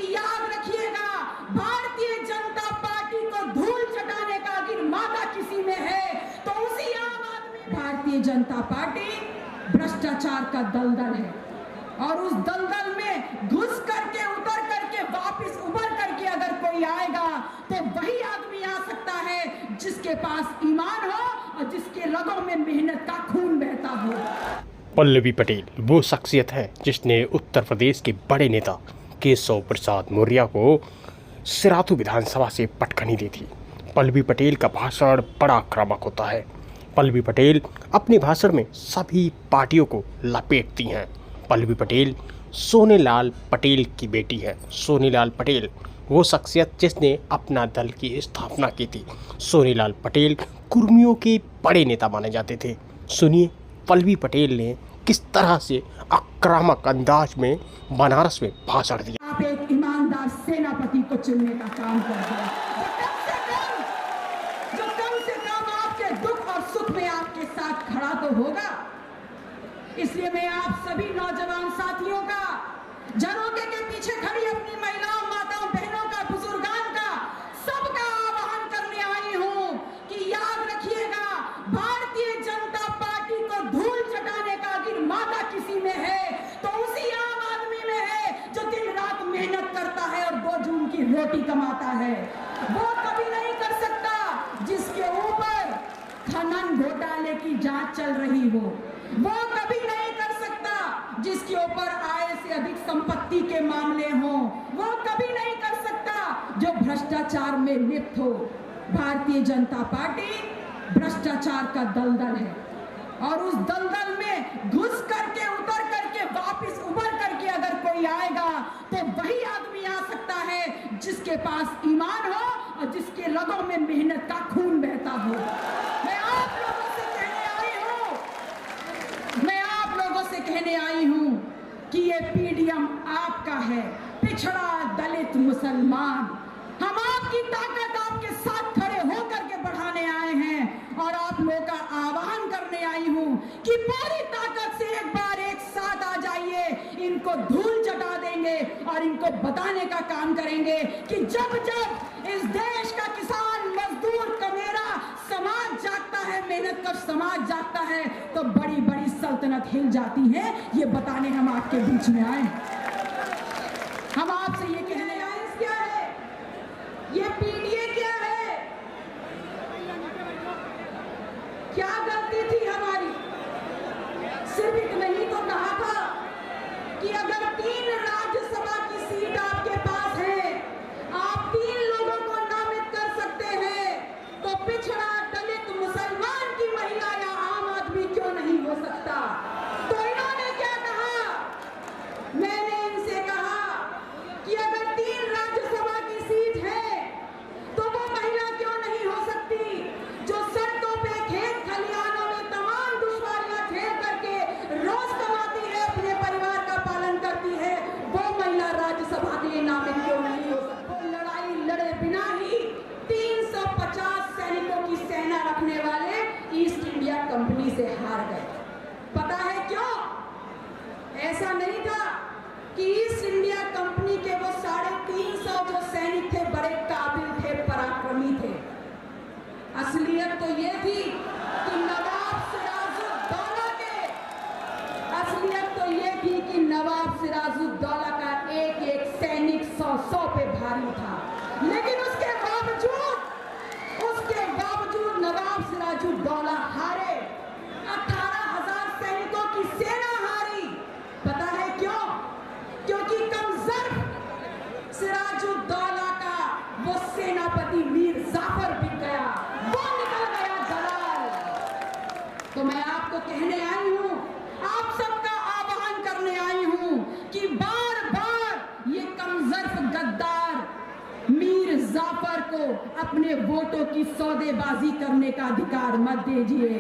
कि याद रखिएगा, भारतीय जनता पार्टी को धूल चटाने का अगर मादा किसी में है तो उसी आम आदमी। भारतीय जनता पार्टी भ्रष्टाचार का दलदल है और उस दलदल में घुस करके उतर करके वापस उबर करके अगर कोई आएगा तो वही आदमी आ सकता है जिसके पास ईमान हो और जिसके रगों में मेहनत का खून बहता हो। पल्लवी पटेल वो शख्सियत है जिसने उत्तर प्रदेश के बड़े नेता केशव प्रसाद मौर्य को सिराथू विधानसभा से पटखनी दी थी। पल्लवी पटेल का भाषण बड़ा आक्रामक होता है। पल्लवी पटेल अपने भाषण में सभी पार्टियों को लपेटती हैं। पल्लवी पटेल सोनेलाल पटेल की बेटी है। सोनेलाल पटेल वो शख्सियत जिसने अपना दल की स्थापना की थी। सोनेलाल पटेल कुर्मियों के बड़े नेता माने जाते थे। सुनिए पल्लवी पटेल ने किस तरह से आक्रामक अंदाज में बनारस में भाषण दिया। आप एक ईमानदार सेनापति को चुनने का काम कर रहे हैं जो कम से कम आपके दुख और सुख में आपके साथ खड़ा तो होगा। इसलिए मैं आप सभी नौजवान साथियों का, जनोगे के पीछे खड़ी अपनी महिलाओं, माताओं, बहनों का, बुजुर्गान का, सबका आह्वान करने आई हूं कि याद रखिएगा, भारतीय जनता पार्टी को धूल चटाने का अगर मादा किसी में है तो उसी आम आदमी में है जो दिन रात मेहनत करता है और 2 जून की रोटी कमाता है। वो कभी नहीं कर सकता जिसके ऊपर खनन घोटाले की जांच चल रही हो। वो कभी नहीं कर सकता जिसके ऊपर आय से अधिक संपत्ति के मामले हों। वो कभी नहीं कर सकता जो भ्रष्टाचार में लिप्त हो। भारतीय जनता पार्टी भ्रष्टाचार का दलदल है और उस दलदल में घुस करके उतर करके वापस उबर करके अगर कोई आएगा तो वही आदमी आ सकता है जिसके पास ईमान हो और जिसके रगों में मेहनत का खून बहता हो। मैं आप लोगों से कहने आई हूं कि ये पीडीएम आपका है, पिछड़ा दलित मुसलमान। हम आपकी ताकत आपके साथ खड़े होकर के बढ़ाने आए हैं और आप लोगों का आह्वान करने आई हूं कि पूरी ताकत से एक बार एक साथ आ जाइए। इनको धूल चटा देंगे और इनको बताने का काम करेंगे कि जब जब इस देश का किसान, मजदूर, कमेरा समाज जागता है, मेहनत का समाज जागता है तो बड़ी बड़ी सल्तनत हिल जाती है। ये बताने हम आपके बीच में आए। हम आपसे ये कहने आए, क्या है ये पीडीए, क्या है, क्या गलती थी हमारी? सिर्फ इतना ही तो कहा था कि अगर 3 राज्यसभा की सीट आपके पास है, आप 3 लोगों को नामित कर सकते हैं, तो पिछड़ा दलित मुसलमान की महिला या आम आदमी क्यों नहीं हो सकता? तो इन्होंने क्या कहा? मैंने इनसे कहा कि अगर 3 राज्यसभा की सीट है तो वो महिला क्यों नहीं हो सकती जो सड़कों पे, खेत खलिहानों में तमाम दुश्वारियां झेल करके रोज कमाती है, अपने परिवार का पालन करती है, वो महिला राज्यसभा के लिए नामित क्यों नहीं हो सकती? वो लड़ाई लड़े बिना ही 350 सैनिकों की सेना रखने वाले ईस्ट इंडिया कंपनी से हार गए। पता है क्यों? ऐसा नहीं था कि ईस्ट इंडिया कंपनी के वो 350 जो सैनिक थे बड़े काबिल थे, पराक्रमी थे। असलियत तो ये थी कि नवाब सिराजुद्दौला का एक एक सैनिक 100 पे भारी था। लेकिन उसके बावजूद नवाब सिराजुद्दौला हारे। 18,000 सैनिकों की सेना हारी। पता है क्यों? क्योंकि कमजोर सिराजुद्दौला का वो सेनापति मीर जाफर बिक गया, वो निकल गया दलाल। तो मैं आपको कहने आई हूं, आप सबका आह्वान करने आई हूं कि बार बार ये कमजोर गद्दार मीर जाफर को अपने वोटों की सौदेबाजी करने का अधिकार मत दीजिए।